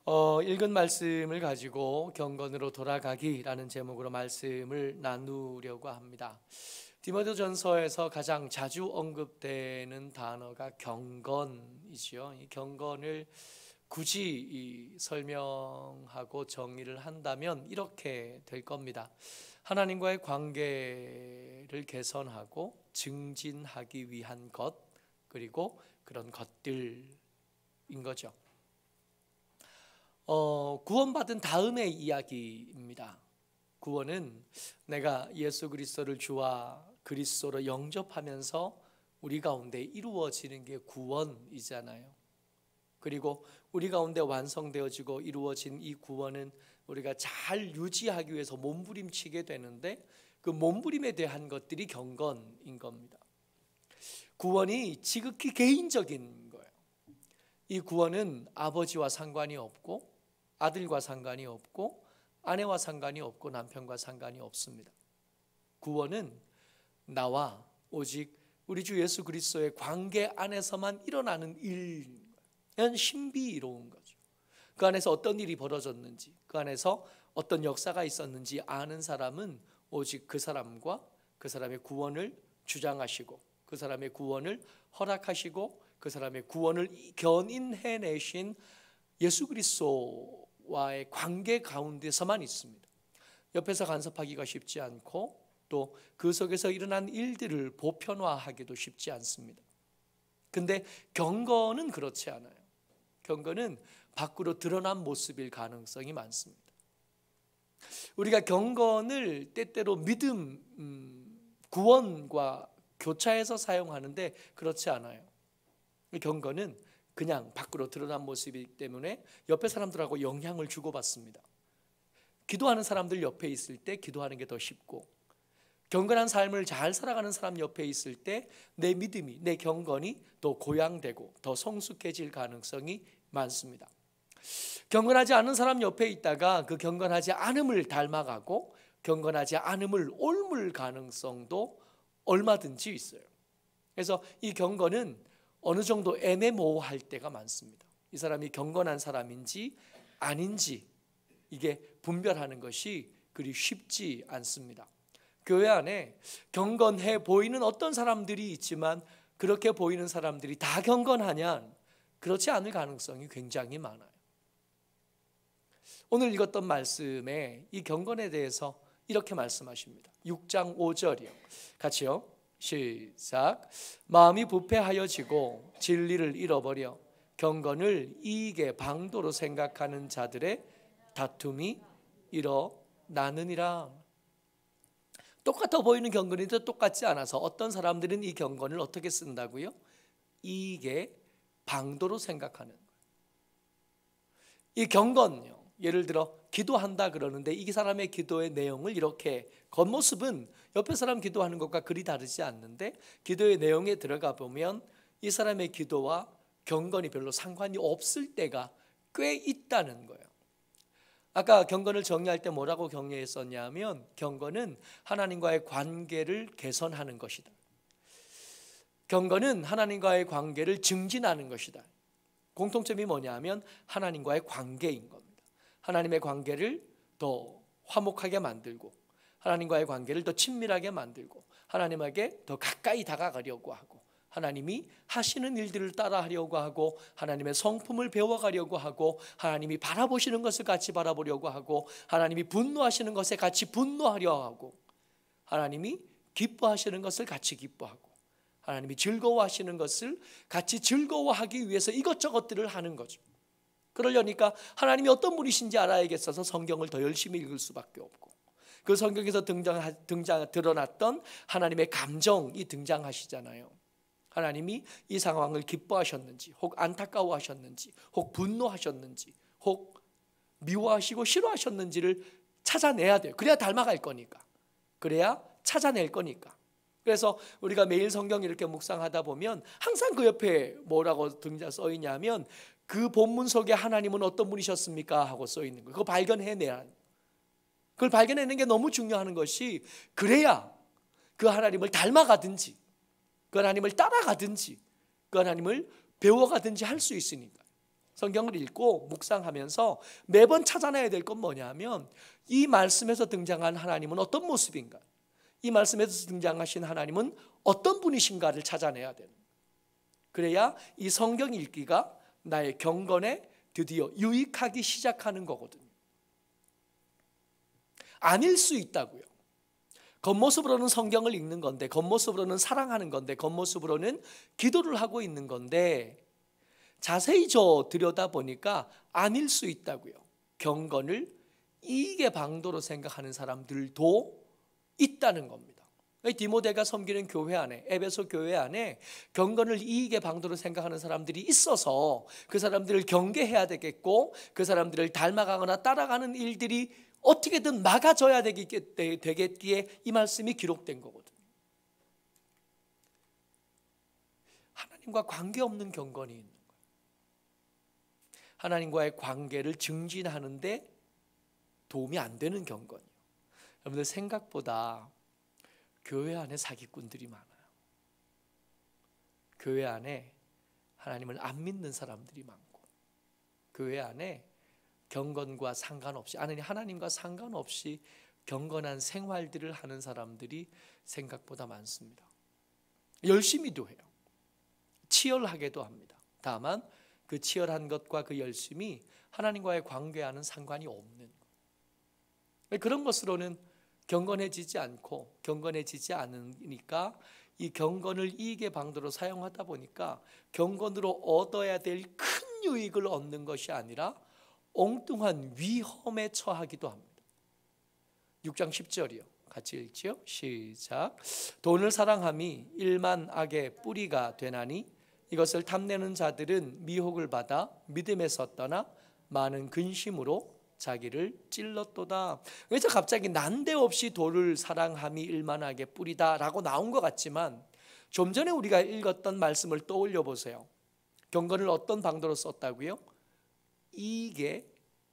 읽은 말씀을 가지고 경건으로 돌아가기라는 제목으로 말씀을 나누려고 합니다. 디모데전서에서 가장 자주 언급되는 단어가 경건이지요. 이 경건을 굳이 설명하고 정의를 한다면 이렇게 될 겁니다. 하나님과의 관계를 개선하고 증진하기 위한 것, 그리고 그런 것들인 거죠. 구원받은 다음의 이야기입니다. 구원은 내가 예수 그리스도를 주와 그리스도로 영접하면서 우리 가운데 이루어지는 게 구원이잖아요. 그리고 우리 가운데 완성되어지고 이루어진 이 구원은 우리가 잘 유지하기 위해서 몸부림치게 되는데, 그 몸부림에 대한 것들이 경건인 겁니다. 구원이 지극히 개인적인 거예요. 이 구원은 아버지와 상관이 없고, 아들과 상관이 없고, 아내와 상관이 없고, 남편과 상관이 없습니다. 구원은 나와 오직 우리 주 예수 그리스도의 관계 안에서만 일어나는 일인 거예요. 신비로운 거죠. 그 안에서 어떤 일이 벌어졌는지, 그 안에서 어떤 역사가 있었는지 아는 사람은 오직 그 사람과 그 사람의 구원을 주장하시고, 그 사람의 구원을 허락하시고, 그 사람의 구원을 견인해내신 예수 그리스도와의 관계 가운데서만 있습니다. 옆에서 간섭하기가 쉽지 않고, 또 그 속에서 일어난 일들을 보편화하기도 쉽지 않습니다. 근데 경건은 그렇지 않아요. 경건은 밖으로 드러난 모습일 가능성이 많습니다. 우리가 경건을 때때로 믿음, 구원과 교차해서 사용하는데 그렇지 않아요. 경건은 그냥 밖으로 드러난 모습이기 때문에 옆에 사람들하고 영향을 주고받습니다. 기도하는 사람들 옆에 있을 때 기도하는 게 더 쉽고, 경건한 삶을 잘 살아가는 사람 옆에 있을 때 내 믿음이, 내 경건이 더 고양되고 더 성숙해질 가능성이 많습니다. 경건하지 않은 사람 옆에 있다가 그 경건하지 않음을 닮아가고 경건하지 않음을 옮을 가능성도 얼마든지 있어요. 그래서 이 경건은 어느 정도 애매모호할 때가 많습니다. 이 사람이 경건한 사람인지 아닌지 이게 분별하는 것이 그리 쉽지 않습니다. 교회 안에 경건해 보이는 어떤 사람들이 있지만 그렇게 보이는 사람들이 다 경건하냐? 그렇지 않을 가능성이 굉장히 많아요. 오늘 읽었던 말씀에 이 경건에 대해서 이렇게 말씀하십니다. 6장 5절이요. 같이요. 시작. 마음이 부패하여지고 진리를 잃어버려 경건을 이익의 방도로 생각하는 자들의 다툼이 일어나느니라. 똑같아 보이는 경건인데 똑같지 않아서 어떤 사람들은 이 경건을 어떻게 쓴다고요? 이익의 방도로 생각하는 거예요. 이 경건요, 예를 들어 기도한다 그러는데 이 사람의 기도의 내용을 이렇게, 겉모습은 옆에 사람 기도하는 것과 그리 다르지 않는데 기도의 내용에 들어가 보면 이 사람의 기도와 경건이 별로 상관이 없을 때가 꽤 있다는 거예요. 아까 경건을 정의할 때 뭐라고 정의했었냐면, 경건은 하나님과의 관계를 개선하는 것이다. 경건은 하나님과의 관계를 증진하는 것이다. 공통점이 뭐냐면 하나님과의 관계인 겁니다. 하나님의 관계를 더 화목하게 만들고, 하나님과의 관계를 더 친밀하게 만들고, 하나님에게 더 가까이 다가가려고 하고, 하나님이 하시는 일들을 따라하려고 하고, 하나님의 성품을 배워가려고 하고, 하나님이 바라보시는 것을 같이 바라보려고 하고, 하나님이 분노하시는 것에 같이 분노하려 하고, 하나님이 기뻐하시는 것을 같이 기뻐하고, 하나님이 즐거워하시는 것을 같이 즐거워하기 위해서 이것저것들을 하는 거죠. 그러려니까 하나님이 어떤 분이신지 알아야겠어서 성경을 더 열심히 읽을 수밖에 없고, 그 성경에서 드러났던 하나님의 감정이 등장하시잖아요. 하나님이 이 상황을 기뻐하셨는지, 혹 안타까워하셨는지, 혹 분노하셨는지, 혹 미워하시고 싫어하셨는지를 찾아내야 돼요. 그래야 닮아갈 거니까, 그래야 찾아낼 거니까. 그래서 우리가 매일 성경 이렇게 묵상하다 보면 항상 그 옆에 뭐라고 써 있냐면, 그 본문 속에 하나님은 어떤 분이셨습니까? 하고 써 있는 거예요. 그거 발견해내야, 그걸 발견해내는 게 너무 중요한 것이, 그래야 그 하나님을 닮아가든지 그 하나님을 따라가든지 그 하나님을 배워가든지 할 수 있으니까. 성경을 읽고 묵상하면서 매번 찾아내야 될 건 뭐냐면 이 말씀에서 등장한 하나님은 어떤 모습인가, 이 말씀에서 등장하신 하나님은 어떤 분이신가를 찾아내야 되는, 그래야 이 성경 읽기가 나의 경건에 드디어 유익하기 시작하는 거거든요. 아닐 수 있다고요. 겉모습으로는 성경을 읽는 건데, 겉모습으로는 사랑하는 건데, 겉모습으로는 기도를 하고 있는 건데, 자세히 들여다보니까 아닐 수 있다고요. 경건을 이익의 방도로 생각하는 사람들도 있다는 겁니다. 디모데가 섬기는 교회 안에, 에베소 교회 안에 경건을 이익의 방도로 생각하는 사람들이 있어서 그 사람들을 경계해야 되겠고, 그 사람들을 닮아가거나 따라가는 일들이 어떻게든 막아져야 되겠기에 이 말씀이 기록된 거거든요. 하나님과 관계없는 경건이 있는 거예요. 하나님과의 관계를 증진하는데 도움이 안 되는 경건이요. 여러분들 생각보다 교회 안에 사기꾼들이 많아요. 교회 안에 하나님을 안 믿는 사람들이 많고, 교회 안에 경건과 상관없이, 하나님과 상관없이 경건한 생활들을 하는 사람들이 생각보다 많습니다. 열심히도 해요. 치열하게도 합니다. 다만 그 치열한 것과 그 열심이 하나님과의 관계와는 상관이 없는 거예요. 그런 것으로는 경건해지지 않고, 경건해지지 않으니까 이 경건을 이익의 방도로 사용하다 보니까 경건으로 얻어야 될 큰 유익을 얻는 것이 아니라 엉뚱한 위험에 처하기도 합니다. 6장 10절이요. 같이 읽지요. 시작. 돈을 사랑함이 일만 악의 뿌리가 되나니 이것을 탐내는 자들은 미혹을 받아 믿음에서 떠나 많은 근심으로 자기를 찔렀도다. 그래서 갑자기 난데없이 돈을 사랑함이 일만 악의 뿌리다라고 나온 것 같지만, 좀 전에 우리가 읽었던 말씀을 떠올려 보세요. 경건을 어떤 방도로 썼다고요? 이익의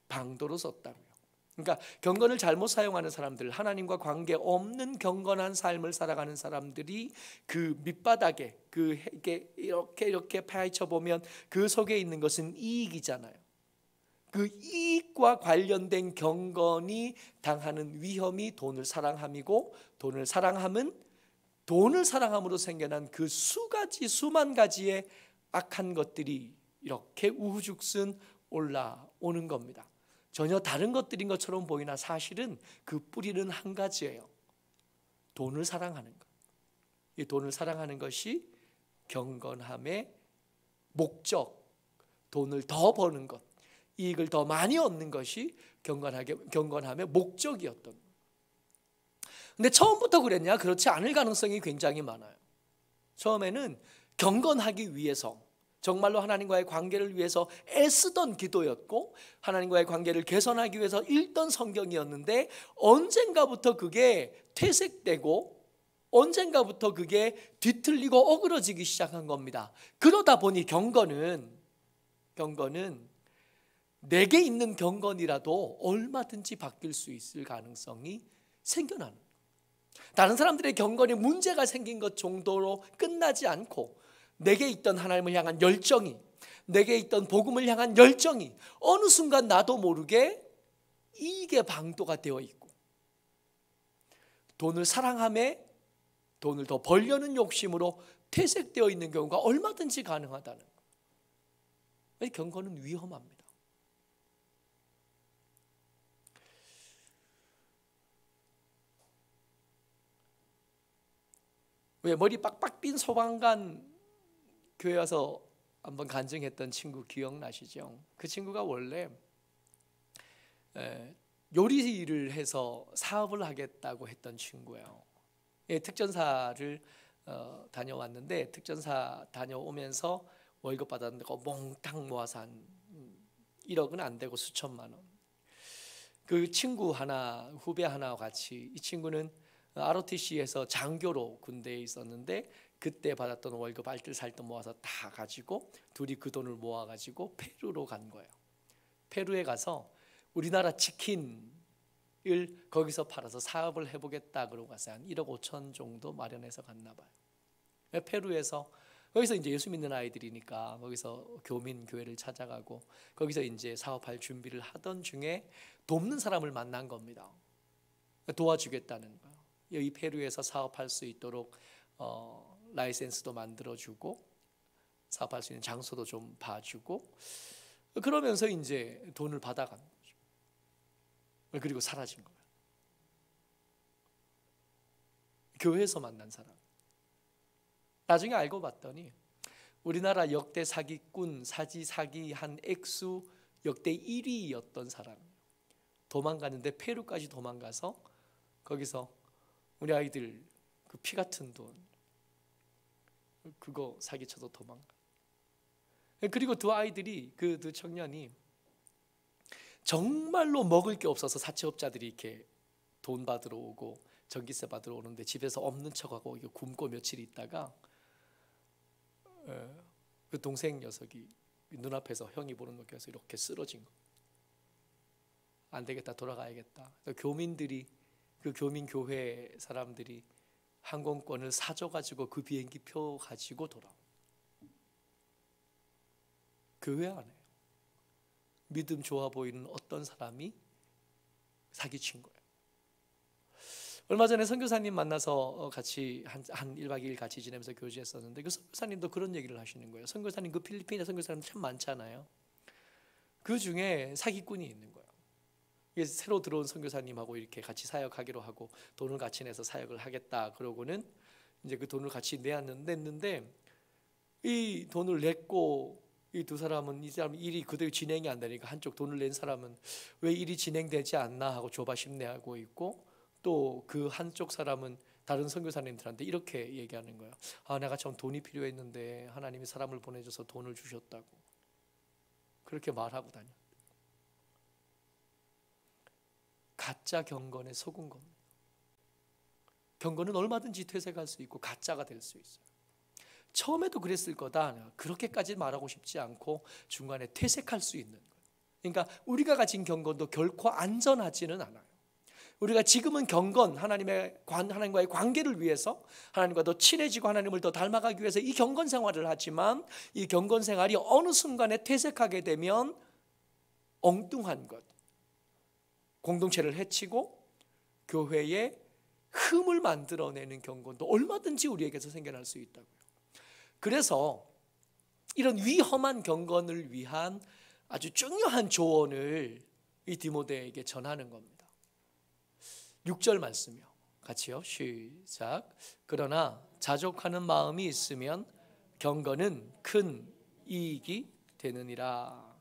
방도로 썼다고요. 그러니까 경건을 잘못 사용하는 사람들, 하나님과 관계 없는 경건한 삶을 살아가는 사람들이 그 밑바닥에 이렇게 파헤쳐 보면 그 속에 있는 것은 이익이잖아요. 그 이익과 관련된 경건이 당하는 위험이 돈을 사랑함이고, 돈을 사랑함은 돈을 사랑함으로 생겨난 그 수만 가지의 악한 것들이 이렇게 우후죽순 올라오는 겁니다. 전혀 다른 것들인 것처럼 보이나 사실은 그 뿌리는 한 가지예요. 돈을 사랑하는 것. 이 돈을 사랑하는 것이 경건함의 목적, 돈을 더 버는 것, 이익을 더 많이 얻는 것이 경건함의 목적이었던 거예요. 근데 처음부터 그랬냐? 그렇지 않을 가능성이 굉장히 많아요. 처음에는 경건하기 위해서, 정말로 하나님과의 관계를 위해서 애쓰던 기도였고, 하나님과의 관계를 개선하기 위해서 읽던 성경이었는데, 언젠가부터 그게 퇴색되고 언젠가부터 그게 뒤틀리고 어그러지기 시작한 겁니다. 그러다 보니 경건은 내게 있는 경건이라도 얼마든지 바뀔 수 있을 가능성이 생겨나는 거예요. 다른 사람들의 경건에 문제가 생긴 것 정도로 끝나지 않고, 내게 있던 하나님을 향한 열정이, 내게 있던 복음을 향한 열정이 어느 순간 나도 모르게 이익의 방도가 되어 있고, 돈을 사랑함에 돈을 더 벌려는 욕심으로 퇴색되어 있는 경우가 얼마든지 가능하다는 거예요. 경건은 위험합니다. 왜 머리 빡빡 빈 소방관 교회 와서 한번 간증했던 친구 기억나시죠? 그 친구가 원래 요리 일을 해서 사업을 하겠다고 했던 친구예요. 특전사를 다녀왔는데, 특전사 다녀오면서 월급 받았는데 몽땅 모아서 한 1억은 안 되고 수천만 원. 그 친구 하나, 후배 하나와 같이, 이 친구는 ROTC에서 장교로 군대에 있었는데 그때 받았던 월급 알뜰살뜰 모아서 다 가지고 둘이 그 돈을 모아가지고 페루로 간 거예요. 페루에 가서 우리나라 치킨을 거기서 팔아서 사업을 해보겠다 그러고 갔어요. 한 1억 5천 정도 마련해서 갔나 봐요. 페루에서 거기서 이제 예수 믿는 아이들이니까 거기서 교민 교회를 찾아가고 거기서 이제 사업할 준비를 하던 중에 돕는 사람을 만난 겁니다. 도와주겠다는 거예요. 여기 페루에서 사업할 수 있도록 라이센스도 만들어주고 사업할 수 있는 장소도 좀 봐주고 그러면서 이제 돈을 받아가는 거죠. 그리고 사라진 거예요. 교회에서 만난 사람. 나중에 알고 봤더니 우리나라 역대 사기꾼 사지 사기한 액수 역대 1위였던 사람. 도망가는데 페루까지 도망가서 거기서 우리 아이들 그 피 같은 돈 그거 사기쳐서 도망가. 그리고 두 아이들이 그 두 청년이 정말로 먹을 게 없어서 사채업자들이 이렇게 돈 받으러 오고 전기세 받으러 오는데 집에서 없는 척하고 이거 굶고 며칠 있다가 그 동생 녀석이 눈앞에서 형이 보는 거 껴서 이렇게 쓰러진 거. 안 되겠다, 돌아가야겠다. 교민들이 그 교민 교회 사람들이 항공권을 사줘가지고 그 비행기 표 가지고 돌아오. 교회 안에 믿음 좋아 보이는 어떤 사람이 사기친 거예요. 얼마 전에 선교사님 만나서 같이 한 1박 2일 같이 지내면서 교제했었는데 그 선교사님도 그런 얘기를 하시는 거예요. 선교사님 그 필리핀에 선교사님 참 많잖아요. 그 중에 사기꾼이 있는 거예요. 새로 들어온 선교사님하고 이렇게 같이 사역하기로 하고 돈을 같이 내서 사역을 하겠다 그러고는 이제 그 돈을 같이 냈는데 이 돈을 냈고 이 두 사람은 이 사람 일이 그대로 진행이 안 되니까 한쪽 돈을 낸 사람은 왜 일이 진행되지 않나 하고 조바심내하고 있고 또 그 한쪽 사람은 다른 선교사님들한테 이렇게 얘기하는 거예요. 아, 내가 참 돈이 필요했는데 하나님이 사람을 보내줘서 돈을 주셨다고 그렇게 말하고 다녀. 가짜 경건에 속은 겁니다. 경건은 얼마든지 퇴색할 수 있고 가짜가 될 수 있어요. 처음에도 그랬을 거다. 그렇게까지 말하고 싶지 않고 중간에 퇴색할 수 있는 거예요. 그러니까 우리가 가진 경건도 결코 안전하지는 않아요. 우리가 지금은 경건, 하나님과의 관계를 위해서 하나님과 더 친해지고 하나님을 더 닮아가기 위해서 이 경건 생활을 하지만 이 경건 생활이 어느 순간에 퇴색하게 되면 엉뚱한 것, 공동체를 해치고 교회에 흠을 만들어내는 경건도 얼마든지 우리에게서 생겨날 수 있다고요. 그래서 이런 위험한 경건을 위한 아주 중요한 조언을 이 디모데에게 전하는 겁니다. 6절 말씀이요. 같이요. 시작. 그러나 자족하는 마음이 있으면 경건은 큰 이익이 되느니라.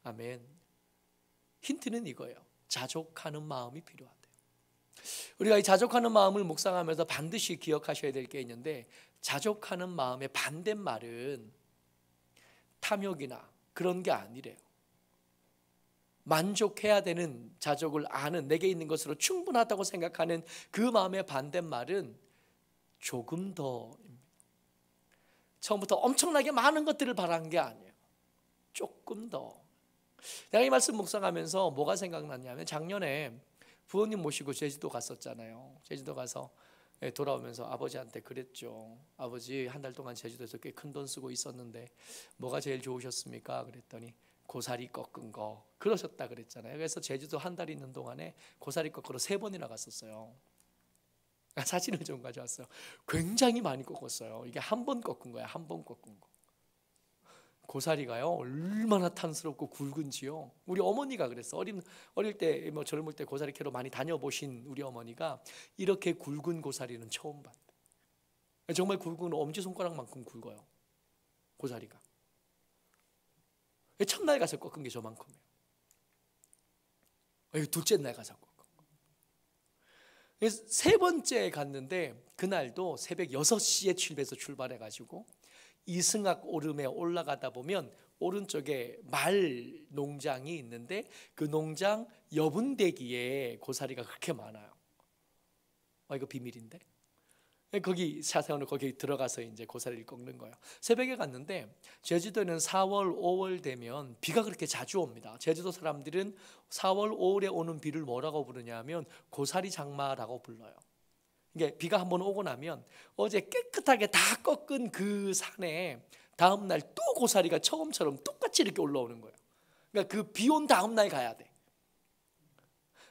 아멘. 힌트는 이거예요. 자족하는 마음이 필요하대요. 우리가 이 자족하는 마음을 묵상하면서 반드시 기억하셔야 될 게 있는데 자족하는 마음의 반대말은 탐욕이나 그런 게 아니래요. 만족해야 되는 자족을 아는 내게 있는 것으로 충분하다고 생각하는 그 마음의 반대말은 조금 더입니다. 처음부터 엄청나게 많은 것들을 바란 게 아니에요. 조금 더. 내가 이 말씀 묵상하면서 뭐가 생각났냐면 작년에 부모님 모시고 제주도 갔었잖아요. 제주도 가서 돌아오면서 아버지한테 그랬죠. 아버지 한 달 동안 제주도에서 꽤 큰 돈 쓰고 있었는데 뭐가 제일 좋으셨습니까? 그랬더니 고사리 꺾은 거 그러셨다 그랬잖아요. 그래서 제주도 한 달 있는 동안에 고사리 꺾으러 3번이나 갔었어요. 사진을 좀 가져왔어요. 굉장히 많이 꺾었어요. 이게 한 번 꺾은 거야. 한 번 꺾은 거. 고사리가요 얼마나 탐스럽고 굵은지요. 우리 어머니가 그랬어. 어릴 때 젊을 때 고사리 캐러 많이 다녀보신 우리 어머니가 이렇게 굵은 고사리는 처음 봤대. 정말 굵은 엄지손가락만큼 굵어요. 고사리가. 첫날 가서 꺾은 게 저만큼이에요. 둘째 날 가서 꺾은 거. 세 번째 갔는데 그날도 새벽 6시에 집에서 출발해가지고 이승학 오름에 올라가다 보면 오른쪽에 말 농장이 있는데 그 농장 여분대기에 고사리가 그렇게 많아요. 이거 비밀인데. 거기 차 세워놓고 거기 들어가서 이제 고사리를 꺾는 거예요. 새벽에 갔는데 제주도는 4월, 5월 되면 비가 그렇게 자주 옵니다. 제주도 사람들은 4월, 5월에 오는 비를 뭐라고 부르냐면 고사리 장마라고 불러요. 이게 비가 한번 오고 나면 어제 깨끗하게 다 꺾은 그 산에 다음 날 또 고사리가 처음처럼 똑같이 이렇게 올라오는 거예요. 그러니까 그 비 온 다음 날 가야 돼.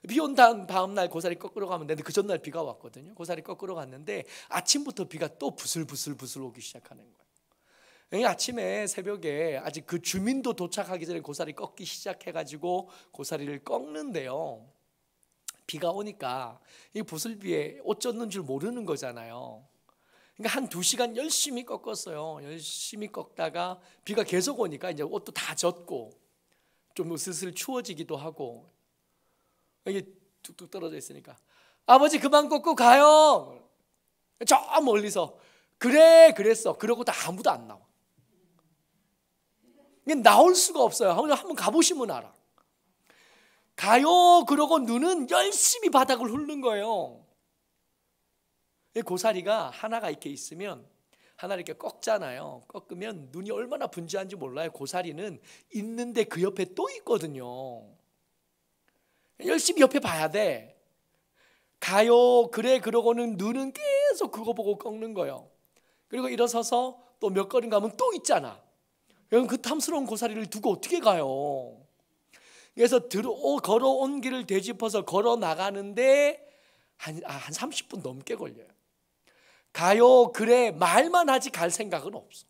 비 온 다음 날 고사리 꺾으러 가면 되는데 그 전날 비가 왔거든요. 고사리 꺾으러 갔는데 아침부터 비가 또 부슬부슬 오기 시작하는 거예요. 아침에 새벽에 아직 그 주민도 도착하기 전에 고사리 꺾기 시작해가지고 고사리를 꺾는데요. 비가 오니까 이 부슬비에 옷 젖는 줄 모르는 거잖아요. 그러니까 한 2시간 열심히 꺾었어요. 열심히 꺾다가 비가 계속 오니까 이제 옷도 다 젖고 좀 슬슬 추워지기도 하고 이게 뚝뚝 떨어져 있으니까 아버지 그만 꺾고 가요. 저 멀리서 그래 그랬어. 그러고도 아무도 안 나와. 이게 나올 수가 없어요. 한번 가보시면 알아. 가요 그러고 눈은 열심히 바닥을 훑는 거예요. 고사리가 하나가 이렇게 있으면 하나를 이렇게 꺾잖아요. 꺾으면 눈이 얼마나 분주한지 몰라요. 고사리는 있는데 그 옆에 또 있거든요. 열심히 옆에 봐야 돼. 가요 그래 그러고는 눈은 계속 그거 보고 꺾는 거예요. 그리고 일어서서 또 몇 걸음 가면 또 있잖아. 여러분 그 탐스러운 고사리를 두고 어떻게 가요? 그래서 걸어온 길을 되짚어서 걸어 나가는데 한 30분 넘게 걸려요. 가요 그래 말만 하지 갈 생각은 없어.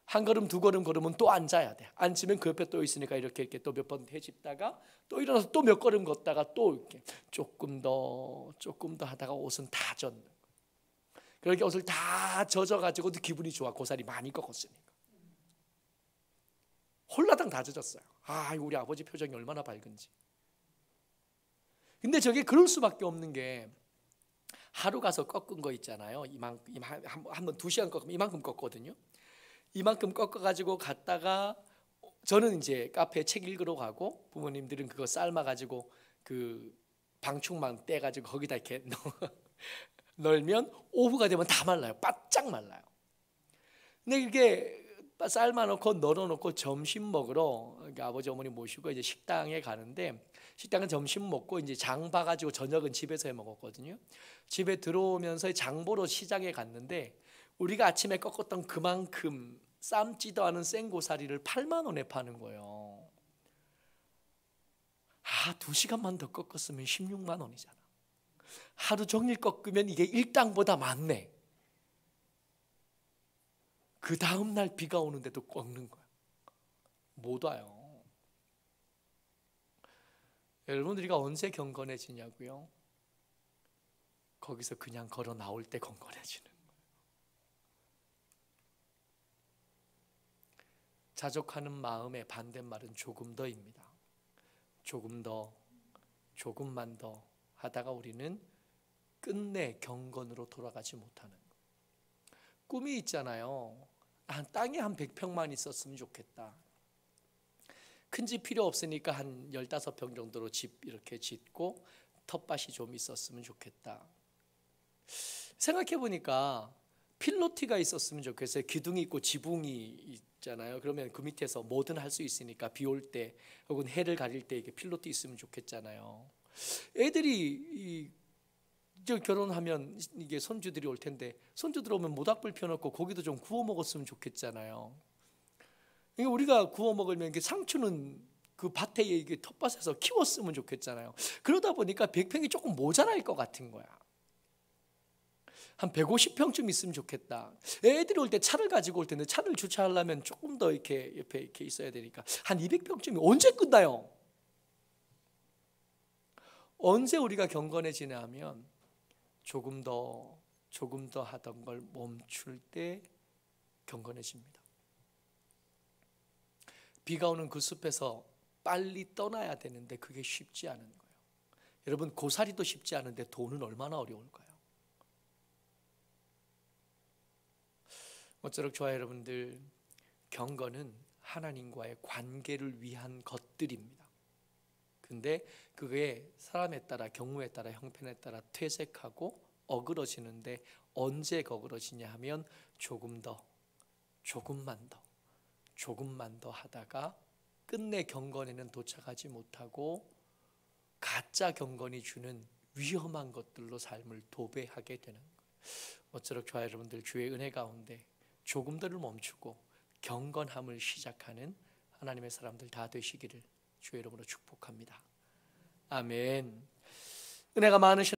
한 걸음 두 걸음 걸으면 또 앉아야 돼. 앉으면 그 옆에 또 있으니까 이렇게 또 몇 번 되짚다가 또 일어나서 또 몇 걸음 걷다가 또 이렇게 조금 더 하다가 옷은 다 젖는. 그렇게 옷을 다 젖어가지고도 기분이 좋아. 고사리 많이 꺾었으니까. 홀라당 다 젖었어요. 우리 아버지 표정이 얼마나 밝은지. 근데 저게 그럴 수밖에 없는 게 하루 가서 꺾은 거 있잖아요. 한번 2시간 꺾으면 이만큼 꺾거든요. 이만큼 꺾어가지고 갔다가 저는 이제 카페에 책 읽으러 가고 부모님들은 그거 삶아가지고 그 방충망 떼가지고 거기다 이렇게 널면 오후가 되면 다 말라요. 바짝 말라요. 근데 이게 삶아놓고 널어놓고 점심 먹으러 아버지 어머니 모시고 이제 식당에 가는데 식당은 점심 먹고 이제 장 봐가지고 저녁은 집에서 해 먹었거든요. 집에 들어오면서 장 보러 시장에 갔는데 우리가 아침에 꺾었던 그만큼 삶지도 않은 생고사리를 8만 원에 파는 거예요. 2시간만 더 꺾었으면 16만 원이잖아. 하루 종일 꺾으면 이게 일당보다 많네. 그 다음 날 비가 오는데도 꺾는 거야. 못 와요. 여러분들이가 언제 경건해지냐고요? 거기서 그냥 걸어 나올 때 경건해지는 거예요. 자족하는 마음의 반대말은 조금 더입니다. 조금 더, 조금만 더 하다가 우리는 끝내 경건으로 돌아가지 못하는 거예요. 꿈이 있잖아요. 땅에 한 100평만 있었으면 좋겠다. 큰 집 필요 없으니까 한 15평 정도로 집 이렇게 짓고 텃밭이 좀 있었으면 좋겠다. 생각해 보니까 필로티가 있었으면 좋겠어요. 기둥이 있고 지붕이 있잖아요. 그러면 그 밑에서 뭐든 할 수 있으니까 비 올 때 혹은 해를 가릴 때 이게 필로티 있으면 좋겠잖아요. 애들이 이제 결혼하면 이게 손주들이 올 텐데 손주들 오면 모닥불 펴놓고 고기도 좀 구워 먹었으면 좋겠잖아요. 우리가 구워 먹으면 이게 상추는 그 밭에 이게 텃밭에서 키웠으면 좋겠잖아요. 그러다 보니까 100평이 조금 모자랄 것 같은 거야. 한 150평쯤 있으면 좋겠다. 애들이 올 때 차를 가지고 올 텐데 차를 주차하려면 조금 더 이렇게 옆에 이렇게 있어야 되니까 한 200평쯤이 언제 끝나요? 언제 우리가 경건해지냐 하면 조금 더 하던 걸 멈출 때 경건해집니다. 비가 오는 그 숲에서 빨리 떠나야 되는데 그게 쉽지 않은 거예요. 여러분 고사리도 쉽지 않은데 돈은 얼마나 어려울까요? 모쪼록 저와 여러분들 경건은 하나님과의 관계를 위한 것들입니다. 근데 그게 사람에 따라 경우에 따라 형편에 따라 퇴색하고 어그러지는데 언제 어그러지냐 하면 조금만 더 하다가 끝내 경건에는 도착하지 못하고 가짜 경건이 주는 위험한 것들로 삶을 도배하게 되는 거예요. 모쪼록 저와 여러분들 주의 은혜 가운데 조금들을 멈추고 경건함을 시작하는 하나님의 사람들 다 되시기를 주의 이름으로 축복합니다. 아멘. 은혜가 많으신